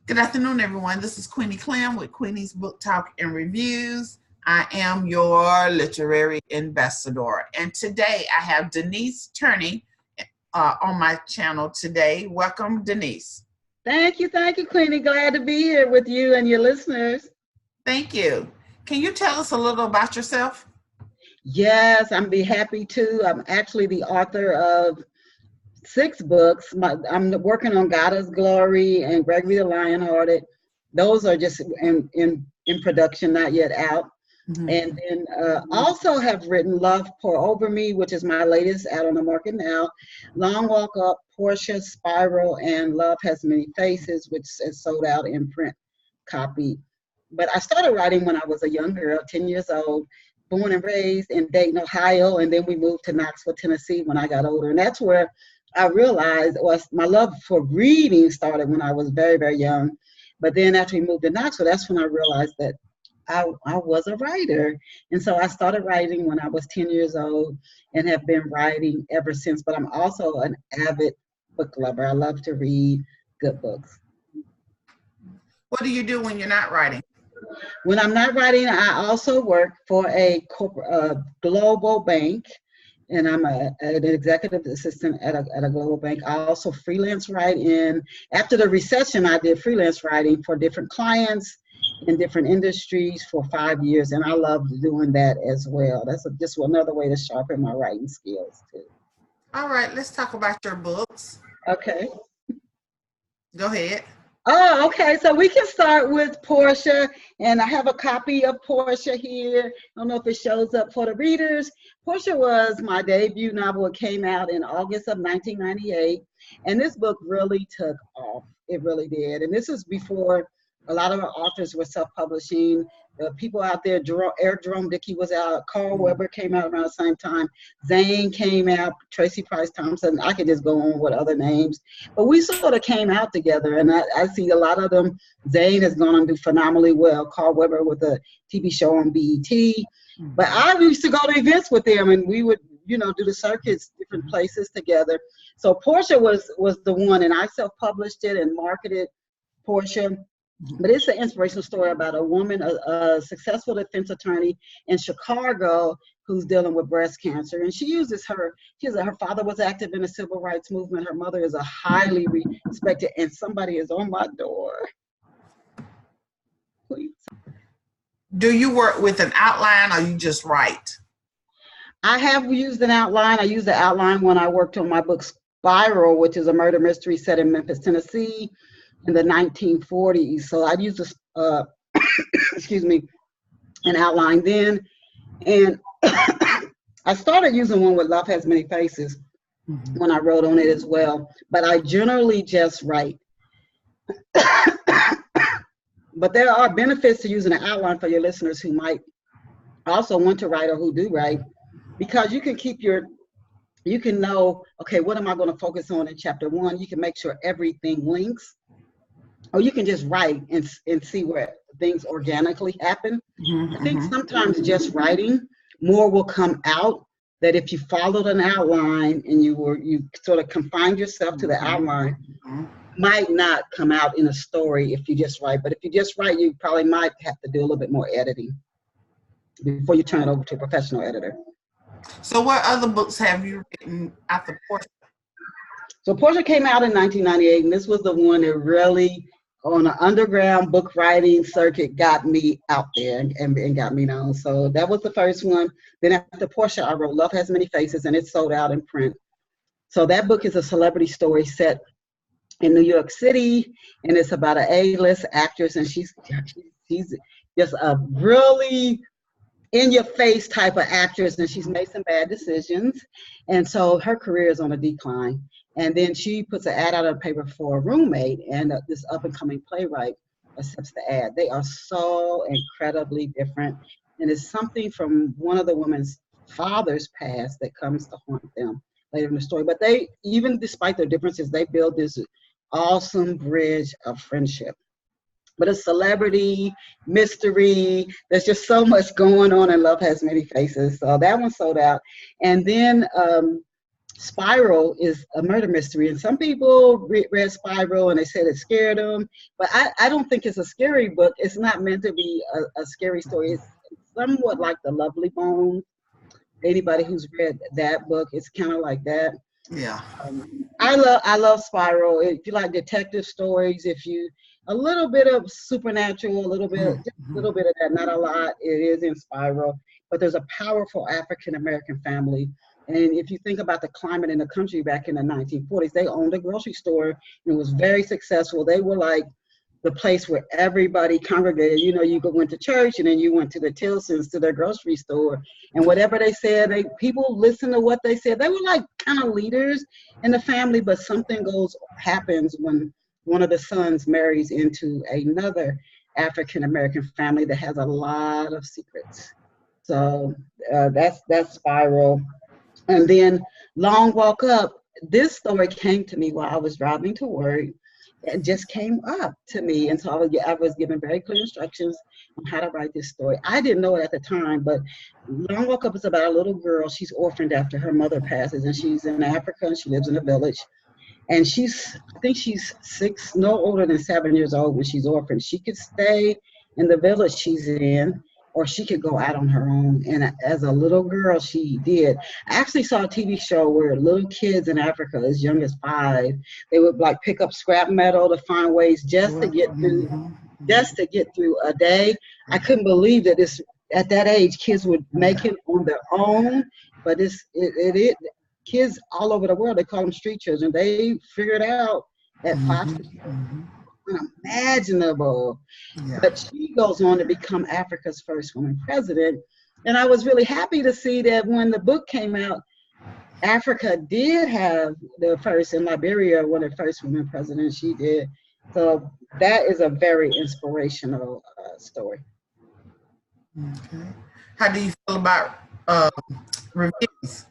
Good afternoon, everyone. This is Queenie Clem with Queenie's Book Talk and Reviews. I am your literary ambassador. And today I have Denise Turney on my channel today. Welcome, Denise. Thank you, Queenie. Glad to be here with you and your listeners. Thank you. Can you tell us a little about yourself? Yes, I'd be happy to. I'm actually the author of 6 books. I'm working on God is Glory and Gregory the Lionhearted. Those are just in production, not yet out. Mm-hmm. And then also have written Love Pour Over Me, which is my latest out on the market now. Long Walk Up, Portia, Spiral, and Love Has Many Faces, which is sold out in print copy. But I started writing when I was a young girl, 10 years old, born and raised in Dayton, Ohio, and then we moved to Knoxville, Tennessee when I got older. And that's where I realized my love for reading started when I was very, very young. But then after we moved to Knoxville, that's when I realized that I was a writer. And so I started writing when I was 10 years old and have been writing ever since. But I'm also an avid book lover. I love to read good books. What do you do when you're not writing? When I'm not writing, I also work for a global bank. And I'm an executive assistant at a global bank. I also freelance write after the recession, I did freelance writing for different clients in different industries for 5 years. And I loved doing that as well. That's just another way to sharpen my writing skills too. All right, let's talk about your books. Okay. Go ahead. Oh, okay. So we can start with Portia, and I have a copy of Portia here. I don't know if it shows up for the readers. Portia was my debut novel. It came out in August of 1998, and this book really took off. It really did. And this is before a lot of our authors were self-publishing. People out there, Eric Jerome Dickey was out, Carl Weber came out around the same time, Zane came out, Tracy Price Thompson. I could just go on with other names. But we sort of came out together, and I see a lot of them. Zane has gone on to do phenomenally well. Carl Weber with a TV show on BET. But I used to go to events with them, and we would, do the circuits, different places together. So Portia was the one, and I self-published it and marketed Portia. But it's an inspirational story about a woman, a successful defense attorney in Chicago who's dealing with breast cancer. And she her father was active in the civil rights movement. Her mother is a highly respected, and somebody is on my door. Please. Do you work with an outline or you just write? I have used an outline. I used the outline when I worked on my book Spiral, which is a murder mystery set in Memphis, Tennessee, in the 1940s. So I used an outline then. And I started using one with Love Has Many Faces when I wrote on it as well. But I generally just write. But there are benefits to using an outline for your listeners who might also want to write or who do write, because you can know, okay, what am I going to focus on in chapter 1? You can make sure everything links. Or you can just write and see where things organically happen. I think sometimes just writing, more will come out, that if you followed an outline and you sort of confined yourself to the outline, might not come out in a story if you just write. But if you just write, you probably might have to do a little bit more editing before you turn it over to a professional editor. So what other books have you written after Portia? So Portia came out in 1998, and this was the one that really, on an underground book writing circuit, got me out there and got me known. So that was the first one. Then after Portia, I wrote Love Has Many Faces, and it sold out in print. So that book is a celebrity story set in New York City, and it's about an A-list actress, and she's just a really in-your-face type of actress, and she's made some bad decisions, and so her career is on a decline. And then she puts an ad out on paper for a roommate, and this up-and-coming playwright accepts the ad. They are so incredibly different, and it's something from one of the women's father's past that comes to haunt them later in the story. But they, even despite their differences, they build this awesome bridge of friendship. But a celebrity, mystery, there's just so much going on, and Love Has Many Faces. So that one sold out. And then Spiral is a murder mystery, and some people read Spiral and they said it scared them, but I don't think it's a scary book. It's not meant to be a scary story. It's somewhat like The Lovely Bones. Anybody who's read that book, it's kind of like that. Yeah. I love Spiral. If you like detective stories, if you a little bit of supernatural, a little bit, just a little bit of that, not a lot. It is in Spiral, but there's a powerful African American family. And if you think about the climate in the country back in the 1940s, they owned a grocery store and it was very successful. They were like the place where everybody congregated. You know, you went to church and then you went to the Tilsons, to their grocery store, and whatever they said, people listened to what they said. They were like kind of leaders in the family, but something happens when one of the sons marries into another African American family that has a lot of secrets. So that's Spiral. And then Long Walk Up, this story came to me while I was driving to work. It just came up to me, and so I was given very clear instructions on how to write this story. I didn't know it at the time, but Long Walk Up is about a little girl. She's orphaned after her mother passes, and she's in Africa, and she lives in a village. And I think she's no older than 7 years old when she's orphaned. She could stay in the village she's in, or she could go out on her own. And as a little girl, she did. I actually saw a TV show where little kids in Africa, as young as 5, they would like pick up scrap metal to find ways just to get through a day. I couldn't believe that at that age, kids would make it on their own. But kids all over the world, they call them street children. They figured out at 5 unimaginable. Yeah. But she goes on to become Africa's first woman president. And I was really happy to see that when the book came out, Africa did have the first, in Liberia, one of the first women presidents. She did. So that is a very inspirational story. Okay. How do you feel about reviews?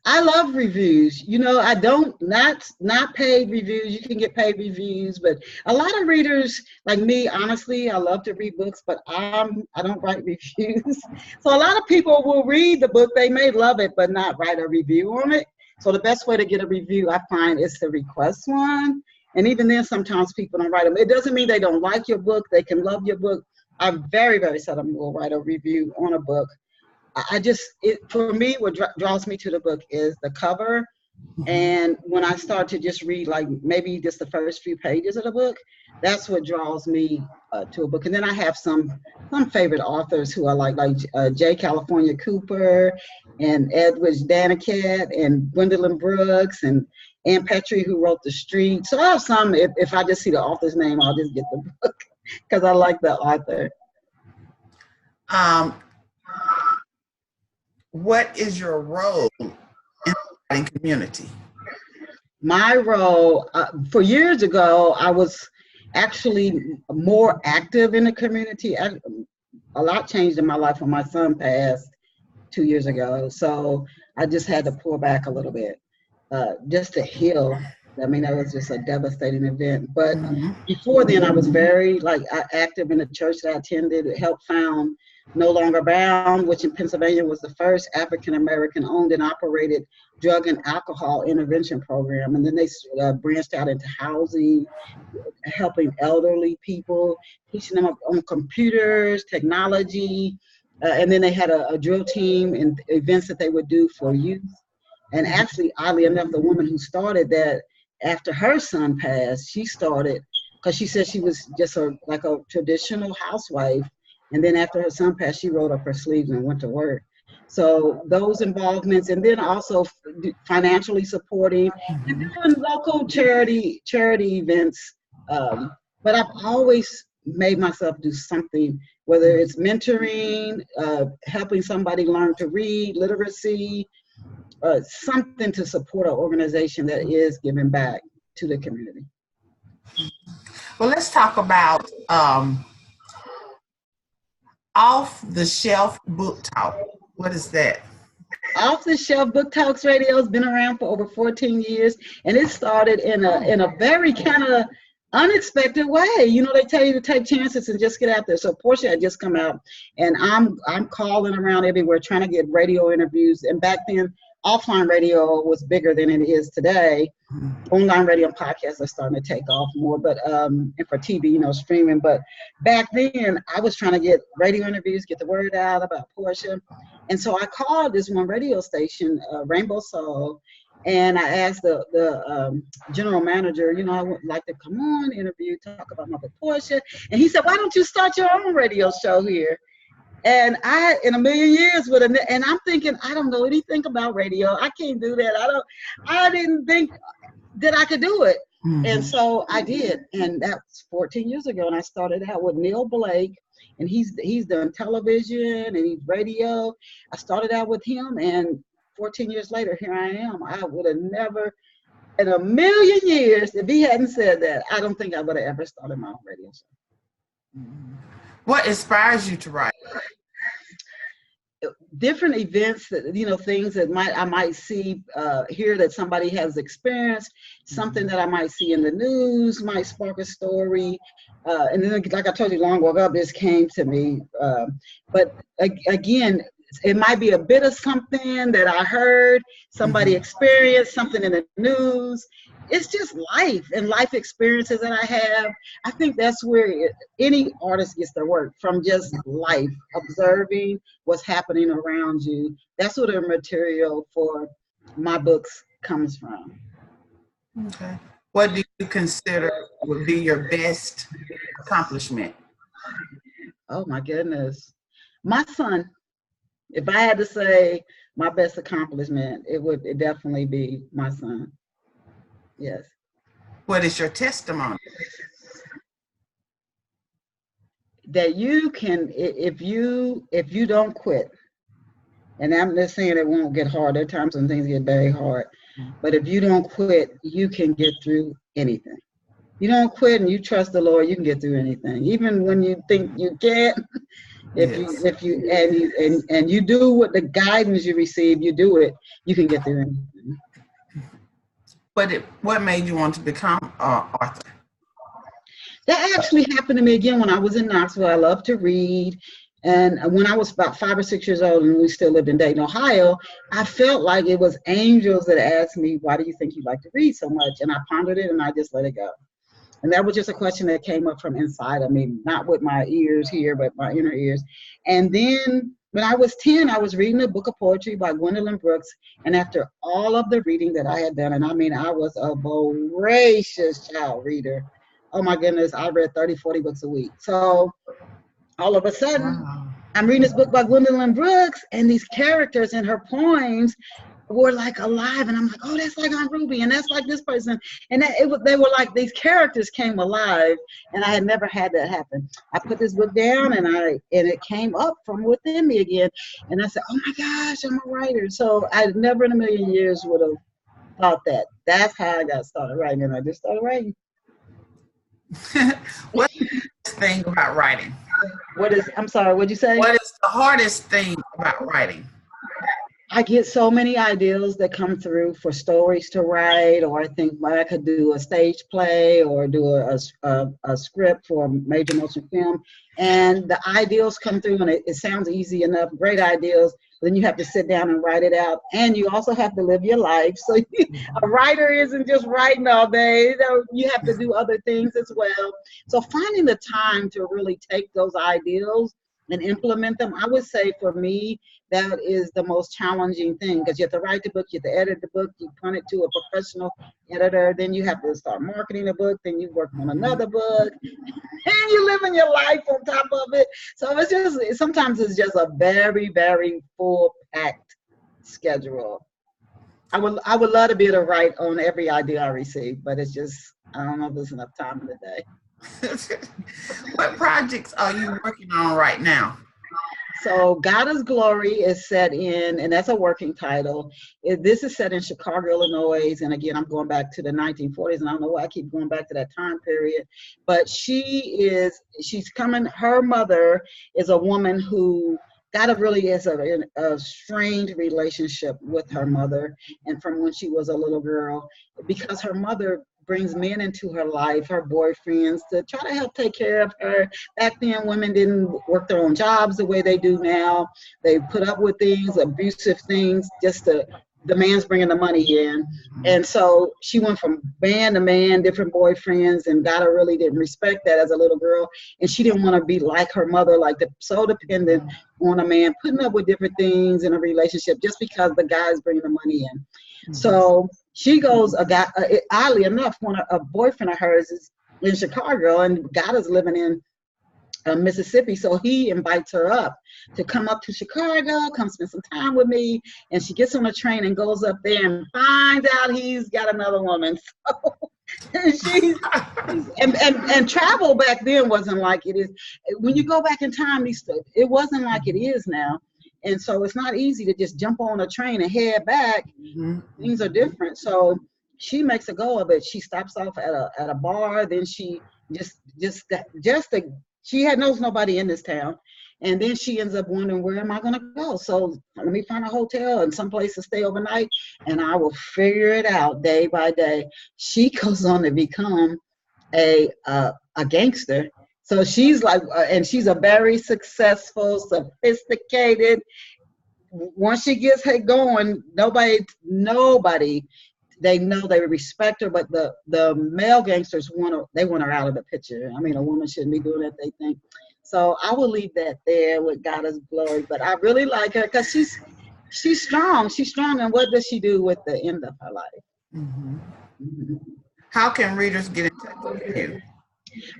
I love reviews. You know, I don't, not paid reviews. You can get paid reviews, but a lot of readers like me, honestly, I love to read books, but I don't write reviews. So a lot of people will read the book. They may love it, but not write a review on it. So the best way to get a review, I find, is to request one. And even then, sometimes people don't write them. It doesn't mean they don't like your book. They can love your book. I very, very seldom will write a review on a book. For me, what draws me to the book is the cover. And when I start to just read, like maybe just the first few pages of the book, that's what draws me to a book. And then I have some favorite authors who I like J. California Cooper and Edwidge Danicat and Gwendolyn Brooks and Ann Petrie, who wrote The Street. So I have some, if I just see the author's name, I'll just get the book because I like the author. What is your role in the writing community? My role, for years ago, I was actually more active in the community. A lot changed in my life when my son passed 2 years ago. So I just had to pull back a little bit just to heal. I mean, that was just a devastating event. But before then, I was very active in the church that I attended, helped found No Longer Bound, which in Pennsylvania was the first African-American owned and operated drug and alcohol intervention program. And then they branched out into housing, helping elderly people, teaching them on computers, technology. And then they had a drill team and events that they would do for youth. And actually, oddly enough, the woman who started that, after her son passed, she started, because she said she was just a traditional housewife. And then after her son passed, she rolled up her sleeves and went to work. So those involvements, and then also financially supporting and doing local charity events. But I've always made myself do something, whether it's mentoring, helping somebody learn to read, literacy, something to support an organization that is giving back to the community. Well, let's talk about off-the-shelf book talk. What is that? Off-the-shelf book talks radio has been around for over 14 years, and it started in a very kind of unexpected way. You know, they tell you to take chances and just get out there. So Portia had just come out, and I'm calling around everywhere trying to get radio interviews. And back then, offline radio was bigger than it is today. Online radio and podcasts are starting to take off more, but and for TV, you know, streaming. But back then, I was trying to get radio interviews, get the word out about Portia, and so I called this one radio station, Rainbow Soul, and I asked the general manager, you know, I would like to come on, interview, talk about my book Portia, and he said, why don't you start your own radio show here? And I, in a million years, and I'm thinking, I don't know anything about radio. I can't do that. I didn't think that I could do it. And so I did. And that's 14 years ago. And I started out with Neil Blake, and he's done television and he's radio. I started out with him, and 14 years later, here I am. I would have never, in a million years, if he hadn't said that, I don't think I would have ever started my own radio show. What inspires you to write? Different events that, you know, things that I might see here that somebody has experienced, something that I might see in the news might spark a story. And then, like I told you, long ago, this came to me. But again, it might be a bit of something that I heard, somebody experienced, something in the news. It's just life and life experiences that I have. I think that's where any artist gets their work from, just life, observing what's happening around you. That's where the material for my books comes from. Okay. What do you consider would be your best accomplishment? Oh my goodness. My son. If I had to say my best accomplishment, it definitely be my son. Yes. What is your testimony? That you can, if you don't quit, and I'm just saying it won't get hard. There are times when things get very hard, but if you don't quit, you can get through anything. You don't quit and you trust the Lord, you can get through anything. Even when you think you can't, if you do what the guidance you receive, you do it, you can get through anything. What made you want to become an author? That actually happened to me again when I was in Knoxville. I love to read. And when I was about 5 or 6 years old and we still lived in Dayton, Ohio, I felt like it was angels that asked me, why do you think you like to read so much? And I pondered it and I just let it go. And that was just a question that came up from inside of me, not with my ears here, but my inner ears. And then when I was 10, I was reading a book of poetry by Gwendolyn Brooks. And after all of the reading that I had done, and I mean, I was a voracious child reader. Oh my goodness, I read 30, 40 books a week. So all of a sudden, I'm reading this book by Gwendolyn Brooks, and these characters in her poems were like alive, and I'm like, oh, that's like Aunt Ruby, and that's like this person, and they were like, these characters came alive, and I had never had that happen. I put this book down, and it came up from within me again, and I said, oh my gosh, I'm a writer. So I never in a million years would have thought that. That's how I got started writing, and I just started writing. What is the hardest thing about writing? I'm sorry, what'd you say? What is the hardest thing about writing? I get so many ideas that come through for stories to write, or I think I could do a stage play or do a script for a major motion film. And the ideas come through and it sounds easy enough, great ideas, but then you have to sit down and write it out. And you also have to live your life. So a writer isn't just writing all day, you have to do other things as well. So finding the time to really take those ideas and implement them, I would say for me, that is the most challenging thing, because you have to write the book, you have to edit the book, you punt it to a professional editor, then you have to start marketing the book, then you work on another book, and you living your life on top of it. So it's just, sometimes it's just a very, very full packed schedule. I would love to be able to write on every idea I receive, but it's just, I don't know if there's enough time in the day. What projects are you working on right now? So God is Glory is set in, and that's a working title. This is set in Chicago, Illinois. And again, I'm going back to the 1940s, and I don't know why I keep going back to that time period. But she's coming, her mother is a woman who got a strained relationship with her mother, and from when she was a little girl, because her mother brings men into her life, her boyfriends, to try to help take care of her. Back then, women didn't work their own jobs the way they do now. They put up with things, abusive things, just to the man's bringing the money in. And so she went from man to man, different boyfriends, and Gotta really didn't respect that as a little girl. And she didn't want to be like her mother, like so dependent on a man, putting up with different things in a relationship just because the guy's bringing the money in. So she goes, oddly enough, a boyfriend of hers is in Chicago, and Gotta's living in Mississippi, so he invites her up to come up to Chicago, come spend some time with me, and she gets on a train and goes up there and finds out he's got another woman. So and travel back then wasn't like it is. When you go back in time, it wasn't like it is now, and so it's not easy to just jump on a train and head back. Things are different. So she makes a go of it. She stops off at a bar, then she she knows nobody in this town. And then she ends up wondering, where am I going to go? So let me find a hotel and someplace to stay overnight, and I will figure it out day by day. She goes on to become a gangster. So she's like, and she's a very successful, sophisticated. Once she gets her going, nobody, they know they respect her, but the male gangsters want her out of the picture. I mean, a woman shouldn't be doing that, they think. So I will leave that there with God's glory. But I really like her because she's strong. She's strong. And what does she do with the end of her life? How can readers get in touch with you?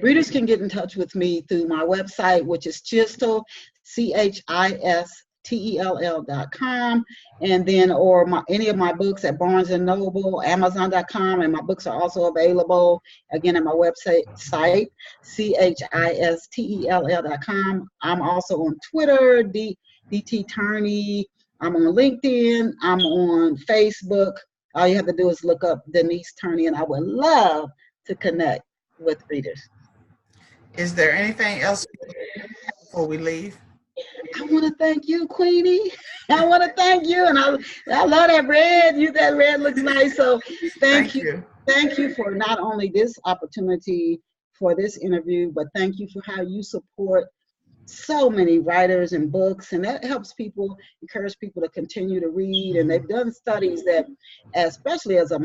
Readers can get in touch with me through my website, which is Chistel, CHISTELL.com, and then any of my books at Barnes & Noble, Amazon.com, and my books are also available again at my website, CHISTELL.com. I'm also on Twitter, DT Turney. I'm on LinkedIn. I'm on Facebook. All you have to do is look up Denise Turney, and I would love to connect with readers. Is there anything else before we leave? I want to thank you, Queenie. I want to thank you, and I love that red. That red looks nice. So thank you. Thank you for not only this opportunity for this interview, but thank you for how you support so many writers and books, and that helps people, encourage people to continue to read. And they've done studies that, especially as a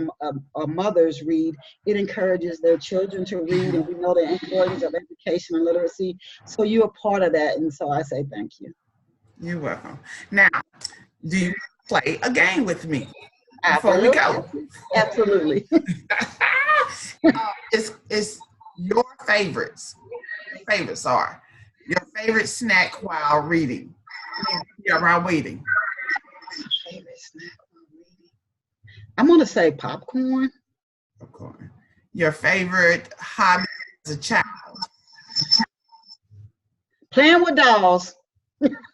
mothers read, it encourages their children to read, and we know the importance of education and literacy. So you're a part of that, and so I say thank you. You're welcome. Now, do you play a game with me before we go? Absolutely. It's your favorites. Your favorites are your favorite snack while reading. While waiting. Favorite snack while reading. I'm gonna say popcorn. Popcorn. Your favorite hobby as a child. Playing with dolls.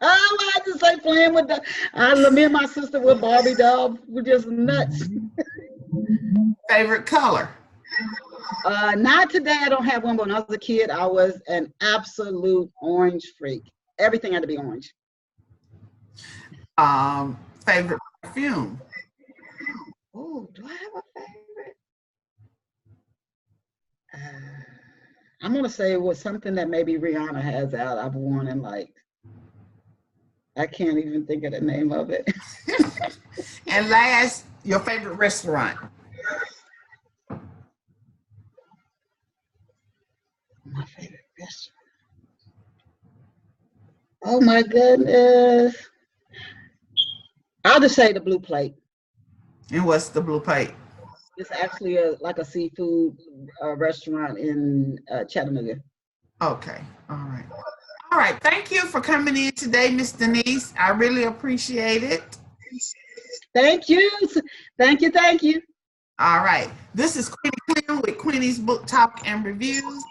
I have to say playing with dolls. Me and my sister were Barbie dolls. We're just nuts. Favorite color. Not today, I don't have one, but when I was a kid, I was an absolute orange freak. Everything had to be orange. Favorite perfume. Oh, do I have a favorite? I'm gonna say it was something that maybe Rihanna has out. I've worn and liked. I can't even think of the name of it. And last, your favorite restaurant. My favorite restaurant. Oh my goodness. I'll just say the Blue Plate. And what's the Blue Plate? It's actually like a seafood restaurant in Chattanooga. Okay. All right. All right. Thank you for coming in today, Miss Denise. I really appreciate it. Thank you. Thank you. Thank you. All right. This is Queenie Clem with Queenie's Book Talk and Reviews.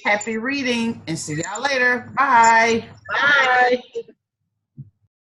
Happy reading, and see y'all later. Bye. Bye.